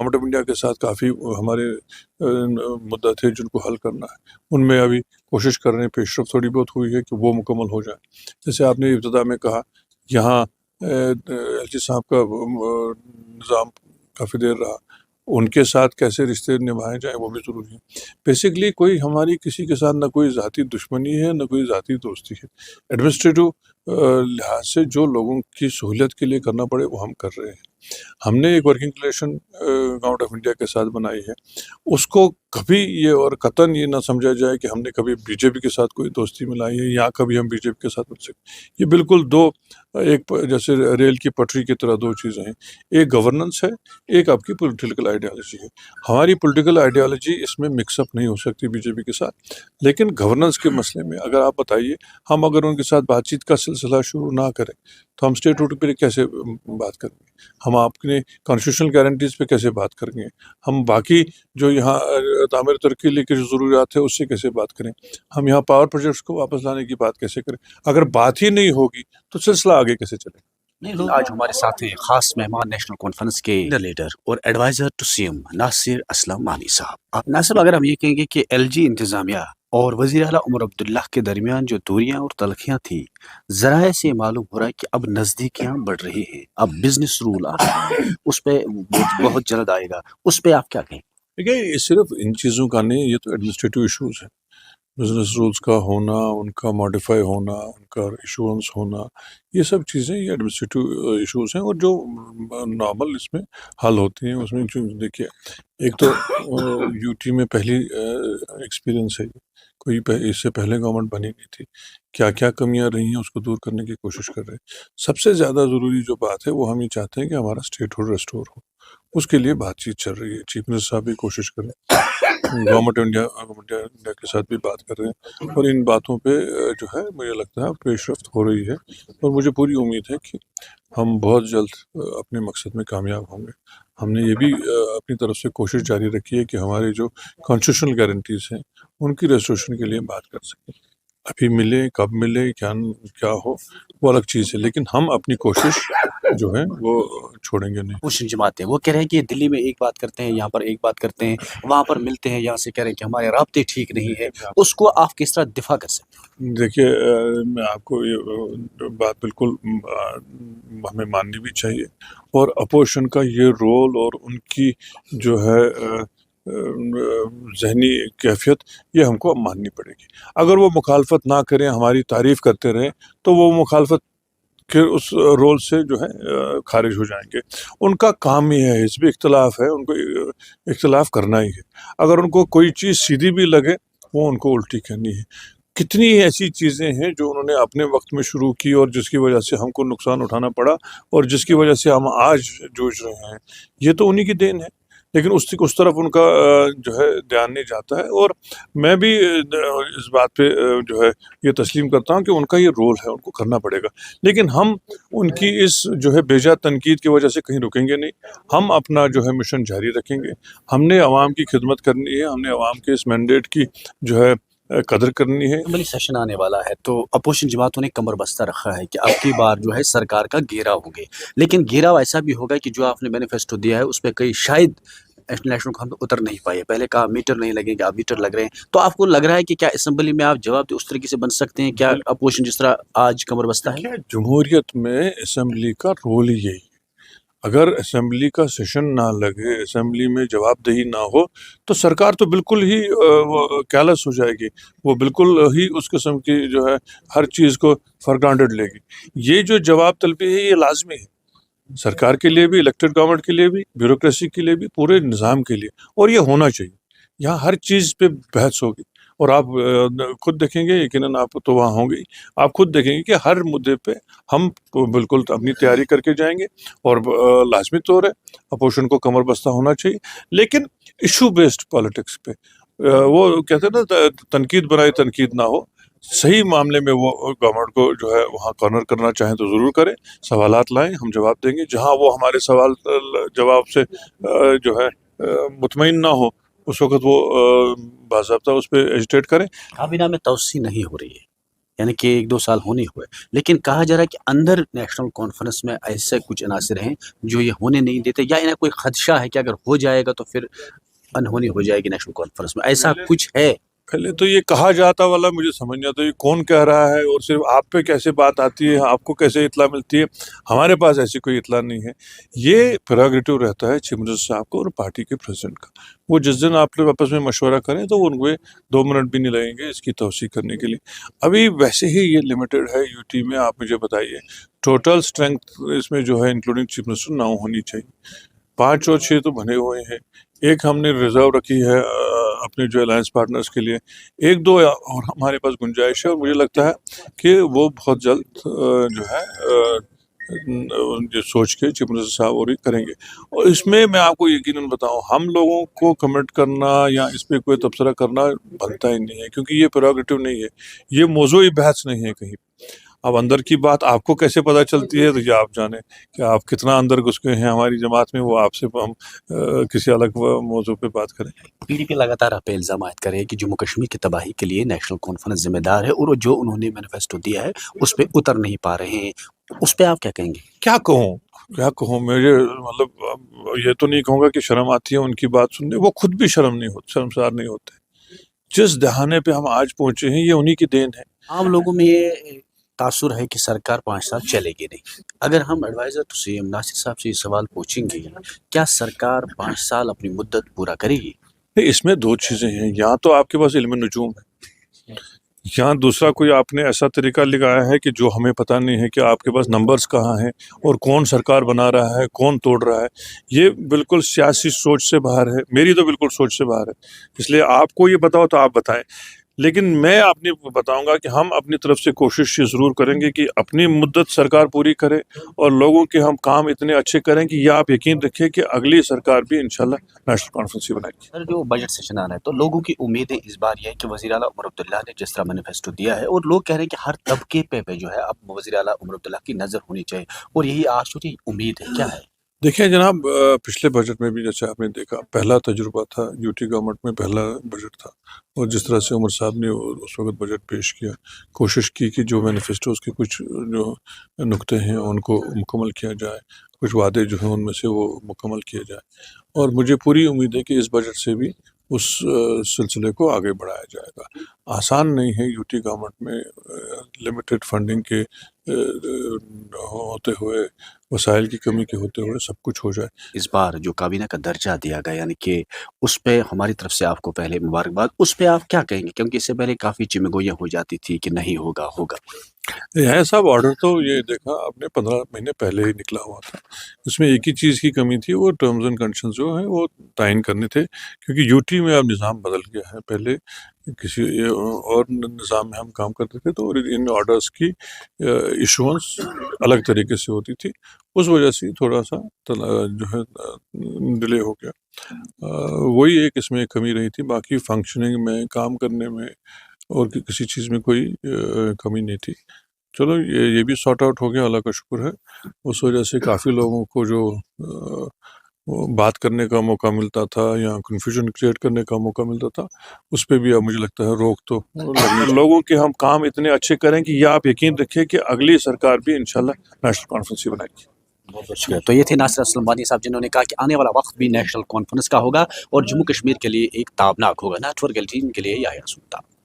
Government of India کے ساتھ کافی ہمارے مدعا تھے جن کو حل کرنا ہے، ان میں ابھی کوشش کر رہے ہیں، پیش رفت تھوڑی بہت ہوئی ہے کہ وہ مکمل ہو جائے. جیسے آپ نے ابتدا میں کہا، یہاں ایل جی صاحب کا نظام کافی دیر رہا، ان کے ساتھ کیسے رشتے نبھائے جائیں وہ بھی ضروری ہے. بیسکلی کوئی ہماری کسی کے ساتھ نہ کوئی ذاتی دشمنی ہے نہ کوئی ذاتی دوستی ہے. ایڈمنسٹریٹو لحاظ سے جو لوگوں کی سہولت کے لیے کرنا پڑے وہ ہم کر رہے ہیں. ہم نے ایک working relation government of India کے ساتھ بنائی ہے، اس کو کبھی یہ اور قطعاً یہ نہ سمجھا جائے کہ ہم نے کبھی بی جے پی کے سات کوئی دوستی ملائی ہے یا کبھی ہم بی جے پی کے ساتھ بن سکتے. یہ بالکل دو، ایک جیسے ریل کی پٹری کی طرح دو چیزیں ہیں، ایک گورننس ہے، ایک آپ کی پولیٹیکل آئیڈیالوجی ہے. ہماری پولیٹیکل آئیڈیالوجی اس میں مکس اپ نہیں ہو سکتی بی جے پی کے ساتھ، لیکن گورننس کے مسئلے میں اگر آپ بتائیے، ہم اگر ان کے ساتھ بات چیت کا سلسلہ شروع نہ کریں تو ہم اسٹیٹ ہوڈ پہ کیسے بات کریں گے، ہم اپنے کانسٹیٹیوشنل گارنٹیز پہ کیسے بات کریں گے، ہم باقی جو یہاں تعمیر ترقی کے جو ضروریات ہے اس سے کیسے بات کریں، ہم یہاں پاور پروجیکٹس کو واپس لانے کی بات کیسے کریں. اگر بات ہی نہیں ہوگی تو سلسلہ آگے کیسے چلے. آج ہمارے ساتھ ہیں خاص مہمان نیشنل کانفرنس کے لیڈر اور ایڈوائزر ٹو سی ایم ناصر اسلم مانی صاحب. ناصر، اگر ہم یہ کہیں گے کہ ایل جی انتظامیہ اور وزیر اعلیٰ عمر عبداللہ کے درمیان جو دوریاں اور تلخیاں تھیں، ذرائع سے معلوم ہو رہا ہے کہ اب نزدیکیاں بڑھ رہی ہیں، اب بزنس رول آ رہا ہے، اس پہ بہت جلد آئے گا، اس پہ آپ کیا کہیں؟ دیکھیے، یہ صرف ان چیزوں کا نہیں، یہ تو ایڈمنسٹریٹو ایشوز ہیں. بزنس رولز کا ہونا، ان کا ماڈیفائی ہونا، ان کا ایشورنس ہونا، یہ سب چیزیں یہ ایڈمنسٹریٹو ایشوز ہیں اور جو نارمل اس میں حل ہوتی ہیں. اس میں دیکھیے، ایک تو یو ٹی میں پہلی ایکسپیرینس ہے، کوئی اس سے پہلے گورنمنٹ بنی نہیں تھی، کیا کیا کمیاں رہی ہیں اس کو دور کرنے کی کوشش کر رہے ہیں. سب سے زیادہ ضروری جو بات ہے وہ ہم یہ چاہتے ہیں کہ ہمارا اسٹیٹ ہوڈ ریسٹور ہو، اس کے لیے بات چیت چل رہی ہے. چیف منسٹر صاحب بھی کوشش کر رہے ہیں، گورنمنٹ انڈیا کے ساتھ بھی بات کر رہے ہیں، اور ان باتوں پہ جو ہے مجھے لگتا ہے پیش رفت ہو رہی ہے، اور مجھے پوری امید ہے کہ ہم بہت جلد اپنے مقصد میں کامیاب ہوں گے. ہم نے یہ بھی اپنی طرف سے کوشش جاری رکھی ہے کہ ہمارے جو کانسٹیٹیوشنل گارنٹیز ہیں ان کی ریسٹوریشن کے لیے بات کر سکیں. ابھی ملے، کب ملے، کیا ہو وہ الگ چیز ہے، لیکن ہم اپنی کوشش جو ہے وہ چھوڑیں گے نہیں. کوشش جماعت ہے، وہ کہہ رہے ہیں کہ دلی میں ایک بات کرتے ہیں، یہاں پر ایک بات کرتے ہیں، وہاں پر ملتے ہیں، یہاں سے کہہ رہے ہیں کہ ہمارے رابطے ٹھیک نہیں ہے. اس کو آپ کس طرح دفاع کر سکتے ہیں؟ دیکھیے، میں آپ کو یہ بات بالکل ہمیں ماننی بھی چاہیے، اور اپوزیشن کا یہ رول اور ان کی جو ہے ذہنی کیفیت یہ ہم کو اب ماننی پڑے گی. اگر وہ مخالفت نہ کریں، ہماری تعریف کرتے رہیں، تو وہ مخالفت کے اس رول سے جو ہے خارج ہو جائیں گے. ان کا کام ہی ہے، حزبی اختلاف ہے، ان کو اختلاف کرنا ہی ہے. اگر ان کو کوئی چیز سیدھی بھی لگے وہ ان کو الٹی کرنی ہے. کتنی ایسی چیزیں ہیں جو انہوں نے اپنے وقت میں شروع کی اور جس کی وجہ سے ہم کو نقصان اٹھانا پڑا اور جس کی وجہ سے ہم آج جوجھ رہے ہیں، یہ تو انہی کی دین ہے. لیکن اس طرف ان کا جو ہے دھیان نہیں جاتا ہے. اور میں بھی اس بات پہ جو ہے یہ تسلیم کرتا ہوں کہ ان کا یہ رول ہے، ان کو کرنا پڑے گا. لیکن ہم ان کی اس جو ہے بیجا تنقید کی وجہ سے کہیں رکیں گے نہیں. ہم اپنا جو ہے مشن جاری رکھیں گے. ہم نے عوام کی خدمت کرنی ہے، ہم نے عوام کے اس مینڈیٹ کی جو ہے قدر کرنی ہے. اسمبلی سیشن آنے والا ہے تو اپوزیشن جماعتوں نے کمر بستہ رکھا ہے کہ اب کی بار جو ہے سرکار کا گھیراؤ ہوں گے، لیکن گھیراؤ ایسا بھی ہوگا کہ جو آپ نے مینیفیسٹو دیا ہے اس پہ کئی شاید نیشنل کانفرنس اتر نہیں پائے. پہلے کہا میٹر نہیں لگیں گے، اب میٹر لگ رہے ہیں. تو آپ کو لگ رہا ہے کہ کیا اسمبلی میں آپ جواب اس طریقے سے بن سکتے ہیں؟ کیا اپوزیشن جس طرح آج کمر بستہ ہے؟ جمہوریت میں اسمبلی کا رول ہی یہی ہے. اگر اسمبلی کا سیشن نہ لگے، اسمبلی میں جواب دہی نہ ہو تو سرکار تو بالکل ہی کیلس ہو جائے گی، وہ بالکل ہی اس قسم کی جو ہے ہر چیز کو فار گرانٹیڈ لے گی. یہ جو جواب طلبی ہے یہ لازمی ہے سرکار کے لیے بھی، الیکٹڈ گورنمنٹ کے لیے بھی، بیوروکریسی کے لیے بھی، پورے نظام کے لیے، اور یہ ہونا چاہیے. یہاں ہر چیز پہ بحث ہوگی، اور آپ خود دیکھیں گے، یقیناً آپ تو وہاں ہوں گے، آپ خود دیکھیں گے کہ ہر مدعے پہ ہم بالکل اپنی تیاری کر کے جائیں گے. اور لازمی طور ہے اپوزیشن کو کمر بستہ ہونا چاہیے، لیکن ایشو بیسڈ پالیٹکس پہ. وہ کہتے ہیں نا، تنقید بنائے تنقید نہ ہو. صحیح معاملے میں وہ گورنمنٹ کو جو ہے وہاں کارنر کرنا چاہیں تو ضرور کریں، سوالات لائیں، ہم جواب دیں گے. جہاں وہ ہمارے سوال جواب سے جو ہے مطمئن نہ ہو اس وقت وہ باضابطہ اس پہ ایجیٹیٹ کریں. کابینہ میں توسیع نہیں ہو رہی ہے، یعنی کہ 1-2 سال ہونے ہوئے، لیکن کہا جا رہا ہے کہ اندر نیشنل کانفرنس میں ایسے کچھ عناصر ہیں جو یہ ہونے نہیں دیتے، یا انہیں کوئی خدشہ ہے کہ اگر ہو جائے گا تو پھر انہونی ہو جائے گی نیشنل کانفرنس میں، ایسا کچھ ہے؟ پہلے تو یہ کہا جاتا والا مجھے سمجھ نہیں آتا یہ کون کہہ رہا ہے اور صرف آپ پہ کیسے بات آتی ہے، آپ کو کیسے اطلاع ملتی ہے. ہمارے پاس ایسی کوئی اطلاع نہیں ہے. یہ پریروگیٹو رہتا ہے چیف منسٹر صاحب کو اور پارٹی کے پریزیڈنٹ کا. وہ جس دن آپ لوگ آپس میں مشورہ کریں تو ان کو 2 منٹ بھی نہیں لگیں گے اس کی توثیق کرنے کے لیے. ابھی ویسے ہی یہ لمیٹڈ ہے یو ٹی میں. آپ مجھے بتائیے ٹوٹل اسٹرینتھ اس میں جو ہے انکلوڈنگ چیف منسٹر 9 ہونی چاہیے. 5 اور 6 تو بنے ہوئے ہیں. ایک ہم نے ریزرو رکھی ہے اپنے جو الائنس پارٹنرز کے لیے. 1-2 اور ہمارے پاس گنجائش ہے اور مجھے لگتا ہے کہ وہ بہت جلد جو ہے جو سوچ کے چیف منسٹر صاحب اور کریں گے. اور اس میں آپ کو یقیناً بتاؤں ہم لوگوں کو کمنٹ کرنا یا اس پہ کوئی تبصرہ کرنا بنتا ہی نہیں ہے کیونکہ یہ پریروگیٹو نہیں ہے. یہ موضوعی بحث نہیں ہے کہیں. اب اندر کی بات آپ کو کیسے پتہ چلتی ہے تو یہ آپ جانیں کہ آپ کتنا اندر گھس گئے ہیں ہماری جماعت میں. وہ آپ سے ہم کسی الگ موضوع پہ بات کریں. پی ڈی پی لگاتار آپ پہ الزامات کرے کہ جموں کشمیر کی تباہی کے لیے نیشنل کانفرنس ذمہ دار ہے اور جو انہوں نے مینیفیسٹو دیا ہے اس پہ اتر نہیں پا رہے ہیں. اس پہ آپ کیا کہیں گے؟ کیا کہوں مجھے مطلب یہ تو نہیں کہوں گا کہ شرم آتی ہے ان کی بات سننے. وہ خود بھی شرمسار نہیں ہوتے. جس دہانے پہ ہم آج پہنچے ہیں یہ انہی کی دین ہے. عام لوگوں میں یہ تاثر ہے کہ سرکار 5 سال چلے گی نہیں. اگر ہم ایڈوائزر ٹو سی ایم ناصر صاحب سے یہ سوال پوچھیں گے کیا سرکار 5 سال اپنی مدت پورا کرے گی؟ اس میں 2 چیزیں ہیں. یا تو آپ کے پاس علم نجوم ہے یا دوسرا کوئی آپ نے ایسا طریقہ لگایا ہے کہ جو ہمیں پتہ نہیں ہے کہ آپ کے پاس نمبرز کہاں ہیں اور کون سرکار بنا رہا ہے کون توڑ رہا ہے. یہ بالکل سیاسی سوچ سے باہر ہے. میری تو بالکل سوچ سے باہر ہے. اس لیے آپ کو یہ بتاؤ تو آپ بتائیں. لیکن میں اپنی بتاؤں گا کہ ہم اپنی طرف سے کوشش یہ ضرور کریں گے کہ اپنی مدت سرکار پوری کرے اور لوگوں کے ہم کام اتنے اچھے کریں کہ یہ آپ یقین رکھیں کہ اگلی سرکار بھی انشاءاللہ نیشنل کانفرنس ہی بنائے گی. سر جو بجٹ سیشن آ رہا ہے تو لوگوں کی امیدیں اس بار یہ ہے کہ وزیر اعلیٰ عمر عبداللہ نے جس طرح مینیفیسٹو دیا ہے اور لوگ کہہ رہے ہیں کہ ہر طبقے پہ جو ہے اب وزیر اعلیٰ عمر عبداللہ کی نظر ہونی چاہیے اور یہی آج چھوٹی امید ہے. کیا ہے؟ دیکھیں جناب پچھلے بجٹ میں بھی جیسے آپ نے دیکھا پہلا تجربہ تھا یو ٹی گورنمنٹ میں پہلا بجٹ تھا اور جس طرح سے عمر صاحب نے اس وقت بجٹ پیش کیا کوشش کی کہ جو مینیفیسٹوز کے کچھ جو نقطے ہیں ان کو مکمل کیا جائے کچھ وعدے جو ہیں ان میں سے وہ مکمل کیے جائے اور مجھے پوری امید ہے کہ اس بجٹ سے بھی اس سلسلے کو آگے بڑھایا جائے گا. آسان نہیں ہے یو ٹی گورنمنٹ میں لمیٹڈ فنڈنگ کے ہوتے ہوئے وسائل کی کمی کے ہوتے ہوئے سب کچھ ہو جائے. اس بار جو کابینہ کا درجہ دیا گیا یعنی کہ اس پہ ہماری طرف سے آپ کو پہلے مبارکباد. اس پہ آپ کیا کہیں گے کیونکہ اس سے پہلے کافی چمگویاں ہو جاتی تھی کہ نہیں ہوگا. ہے صاحب آرڈر تو یہ دیکھا آپ نے 15 مہینے پہلے ہی نکلا ہوا تھا. اس میں ایک ہی چیز کی کمی تھی وہ ٹرمز اینڈ کنڈیشنز جو ہیں وہ تعین کرنے تھے کیونکہ یو ٹی میں اب نظام بدل گیا ہے. پہلے کسی اور نظام میں ہم کام کرتے تھے تو ان آرڈرز کی ایشوئنس الگ طریقے سے ہوتی تھی. اس وجہ سے تھوڑا سا جو ہے ڈیلے ہو گیا. وہی ایک اس میں کمی رہی تھی. باقی فنکشننگ میں کام کرنے میں اور کسی چیز میں کوئی کمی نہیں تھی. چلو یہ بھی سارٹ آؤٹ ہو گیا اللہ کا شکر ہے. اس وجہ سے کافی لوگوں کو جو بات کرنے کا موقع ملتا تھا یا کنفیوژن کریٹ کرنے کا موقع ملتا تھا اس پہ بھی اب مجھے لگتا ہے روک تو لوگوں کے ہم کام اتنے اچھے کریں کہ یہ آپ یقین رکھیں کہ اگلی سرکار بھی انشاءاللہ نیشنل کانفرنس ہی بنائے گی. بہت بہت شکریہ. تو یہ تھے ناصر اسلم وانی صاحب جنہوں نے کہا کہ آنے والا وقت بھی نیشنل کانفرنس کا ہوگا اور جموں کشمیر کے لیے ایک تابناک ہوگا. نیٹ ورک 18 کے لیے یحییٰ سلطان.